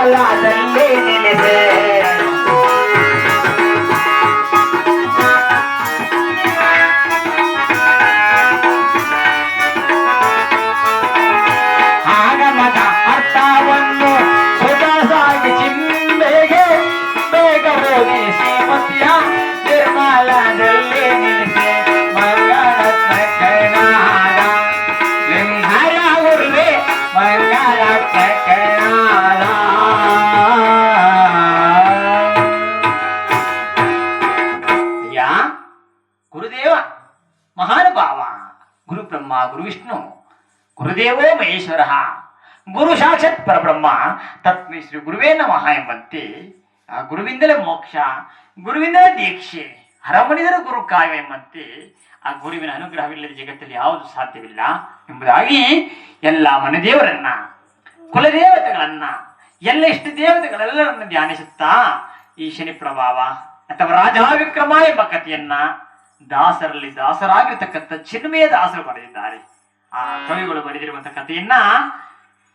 ನಿರ್ಮಲದಲ್ಲಿ ನಿಲ್ಲಿಸೆ ಆಗಮದ ಅರ್ಥವನ್ನು ಸುಖಸಾಗಿ ಚಿಂಬೆಗೆ ಬೇಗ ಹೋಗಿ ಶ್ರೀಮತಿಯ ನಿರ್ಮಲದಲ್ಲಿ ನಿಲ್ಲಿಸೆ ಗುರುದೇವ ಮಹಾನುಭಾವ ಗುರು ಬ್ರಹ್ಮ ಗುರು ವಿಷ್ಣು ಗುರುದೇವೋ ಮಹೇಶ್ವರ ಗುರು ಸಾಕ್ಷಾತ್ ಪರಬ್ರಹ್ಮ ತಸ್ಮೈ ಶ್ರೀ ಗುರುವೇ ನಮಃ ಎಂಬಂತೆ ಆ ಗುರುವಿಂದಲೇ ಮೋಕ್ಷ ಗುರುವಿಂದಲೇ ದೀಕ್ಷೆ ಹರಮಣಿದರೆ ಗುರು ಕಾವ್ಯ ಎಂಬಂತೆ ಆ ಗುರುವಿನ ಅನುಗ್ರಹವಿಲ್ಲದ ಜಗತ್ತಲ್ಲಿ ಯಾವುದು ಸಾಧ್ಯವಿಲ್ಲ ಎಂಬುದಾಗಿ ಎಲ್ಲ ಮನದೇವರನ್ನ ಕುಲದೇವತೆಗಳನ್ನ ಎಲ್ಲ ಇಷ್ಟ ದೇವತೆಗಳೆಲ್ಲರನ್ನ ಧ್ಯಾನಿಸುತ್ತಾ ಈ ಶನಿ ಪ್ರಭಾವ ಅಥವಾ ರಾಜಾವಿಕ್ರಮ ಎಂಬ ಕಥೆಯನ್ನ ದಾಸರಲ್ಲಿ ದಾಸರಾಗಿರ್ತಕ್ಕಂಥ ಚಿನ್ಮಯ ದಾಸರು ಬರೆದಿದ್ದಾರೆ. ಆ ಕವಿಗಳು ಬರೆದಿರುವಂತಹ ಕಥೆಯನ್ನ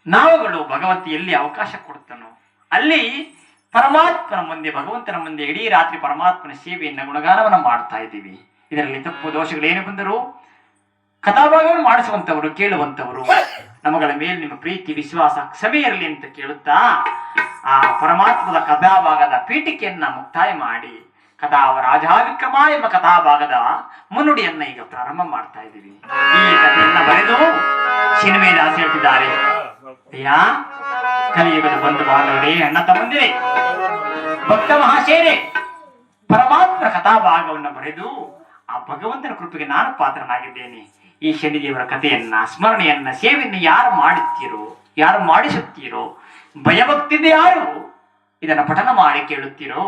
ನಾವುಗಳು ಭಗವಂತ ಎಲ್ಲಿ ಅವಕಾಶ ಕೊಡುತ್ತಾನೋ ಅಲ್ಲಿ ಪರಮಾತ್ಮನ ಮುಂದೆ ಭಗವಂತನ ಮುಂದೆ ಇಡೀ ರಾತ್ರಿ ಪರಮಾತ್ಮನ ಸೇವೆಯನ್ನ ಗುಣಗಾನವನ್ನ ಮಾಡ್ತಾ ಇದ್ದೀವಿ. ಇದರಲ್ಲಿ ತಪ್ಪು ದೋಷಗಳೇನು ಬಂದರೂ ಕಥಾಭಾಗವನ್ನು ಮಾಡಿಸುವಂತವರು ಕೇಳುವಂತವರು ನಮಗಳ ಮೇಲೆ ನಿಮ್ಮ ಪ್ರೀತಿ ವಿಶ್ವಾಸ ಕ್ಷಮೆ ಇರಲಿ ಅಂತ ಕೇಳುತ್ತಾ ಆ ಪರಮಾತ್ಮದ ಕಥಾಭಾಗದ ಪೀಠಿಕೆಯನ್ನ ಮುಕ್ತಾಯ ಮಾಡಿ ರಾಜಾವಿಕ್ರಮ ಎಂಬ ಕಥಾಭಾಗದ ಮುನ್ನುಡಿಯನ್ನ ಈಗ ಪ್ರಾರಂಭ ಮಾಡ್ತಾ ಇದ್ದೀವಿ. ಈ ಕಥೆಯನ್ನ ಬರೆದು ಚಿನ್ಮಯ ದಾಸ ಹೇಳ್ತಿದ್ದಾರೆ. ಅಯ್ಯ ಕಲಿಯುಗದ ಬಂಧು ಬಾಂಧವರೇ, ಅಣ್ಣ ತಮ್ಮಂದಿರೇ, ಭಕ್ತ ಮಹಾಶಯರೇ, ಪರಮಾತ್ಮನ ಕಥಾಭಾಗವನ್ನು ಬರೆದು ಆ ಭಗವಂತನ ಕೃಪೆಗೆ ನಾನು ಪಾತ್ರನಾಗಿದ್ದೇನೆ. ಈ ಶನಿದೇವರ ಕಥೆಯನ್ನ ಸ್ಮರಣೆಯನ್ನ ಸೇವೆಯನ್ನು ಯಾರು ಮಾಡುತ್ತೀರೋ, ಯಾರು ಮಾಡಿಸುತ್ತೀರೋ, ಭಯಭಕ್ತಿಯಿಂದ ಯಾರು ಇದನ್ನ ಪಠನ ಮಾಡಿ ಕೇಳುತ್ತೀರೋ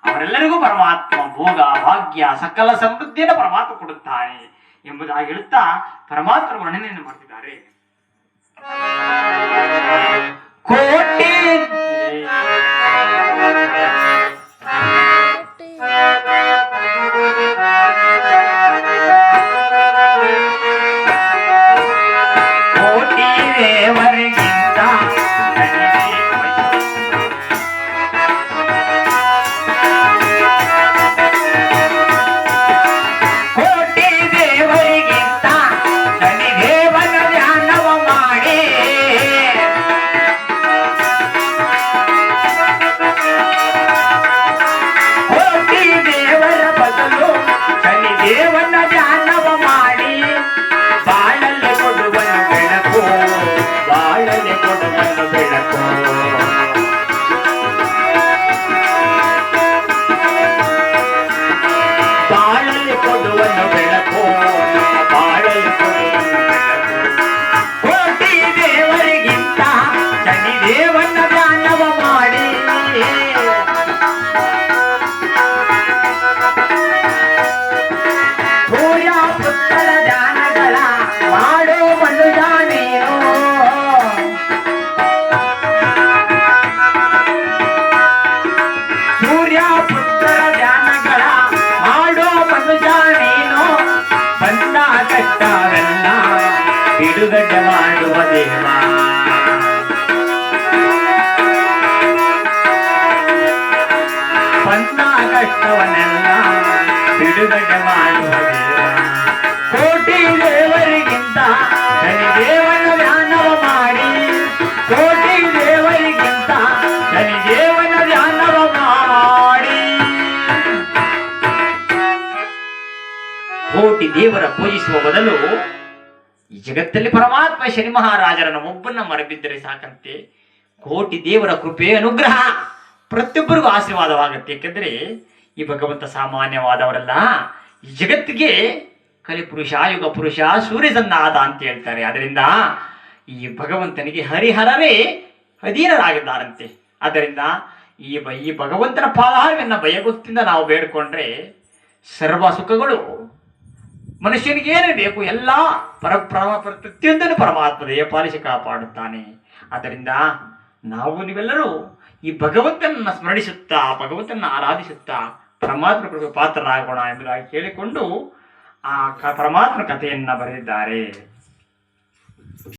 ಅವರೆಲ್ಲರಿಗೂ ಪರಮಾತ್ಮ ಭೋಗ ಭಾಗ್ಯ ಸಕಲ ಸಮೃದ್ಧಿಯನ್ನು ಪರಮಾತ್ಮ ಕೊಡುತ್ತಾನೆ ಎಂಬುದಾಗಿ ಹೇಳುತ್ತಾ ಪರಮಾತ್ಮ ವರ್ಣನೆಯನ್ನು ಮಾಡ್ತಿದ್ದಾರೆ. ಕೋಟಿ ಬಿಡುಗಡೆ ಮಾಡುವ ದೇವ, ಬಂದ ಕಷ್ಟವನ್ನೆಲ್ಲ ಬಿಡುಗಡೆ ಮಾಡುವ ದೇವ. ಕೋಟಿ ದೇವರಿಗಿಂತ ಶನಿದೇವನ ಧ್ಯಾನವ ಮಾಡಿ, ಕೋಟಿ ದೇವರಿಗಿಂತ ಶನಿದೇವನ ಧ್ಯಾನವ ಮಾಡಿ. ಕೋಟಿ ದೇವರ ಪೂಜಿಸುವ ಬದಲು ಈ ಜಗತ್ತಲ್ಲಿ ಪರಮಾತ್ಮ ಶನಿ ಮಹಾರಾಜರನ್ನು ಒಬ್ಬನ್ನ ಮರೆಬಿದ್ದರೆ ಸಾಕಂತೆ ಕೋಟಿ ದೇವರ ಕೃಪೆ ಅನುಗ್ರಹ ಪ್ರತಿಯೊಬ್ಬರಿಗೂ ಆಶೀರ್ವಾದವಾಗುತ್ತೆ. ಯಾಕೆಂದ್ರೆ ಈ ಭಗವಂತ ಸಾಮಾನ್ಯವಾದವರಲ್ಲ, ಈ ಜಗತ್ತಿಗೆ ಕಲಿಪುರುಷ ಯುಗ ಪುರುಷ ಸೂರ್ಯಸನ್ನಾದ ಅಂತ ಹೇಳ್ತಾರೆ. ಅದರಿಂದ ಈ ಭಗವಂತನಿಗೆ ಹರಿಹರರೇ ಅಧೀನರಾಗಿದ್ದಾರಂತೆ. ಆದ್ದರಿಂದ ಈ ಭಗವಂತನ ಪಾದಾರವನ್ನು ಭಯಭಕ್ತಿಯಿಂದ ನಾವು ಬೇಡ್ಕೊಂಡ್ರೆ ಸರ್ವ ಸುಖಗಳು ಮನುಷ್ಯನಿಗೆ ಏನೇ ಬೇಕು ಎಲ್ಲ ಪ್ರತಿಯೊಂದನ್ನು ಪರಮಾತ್ಮ ದಯಪಾಲಿಸಿ ಕಾಪಾಡುತ್ತಾನೆ. ಆದ್ದರಿಂದ ನಾವು ನೀವೆಲ್ಲರೂ ಈ ಭಗವಂತನನ್ನ ಸ್ಮರಿಸುತ್ತಾ ಭಗವಂತನ ಆರಾಧಿಸುತ್ತಾ ಪರಮಾತ್ಮ ಕೃಪೆಗೆ ಪಾತ್ರರಾಗೋಣ ಎಂಬುದಾಗಿ ಕೇಳಿಕೊಂಡು ಆ ಪರಮಾತ್ಮ ಕಥೆಯನ್ನ ಬರೆದಿದ್ದಾರೆ.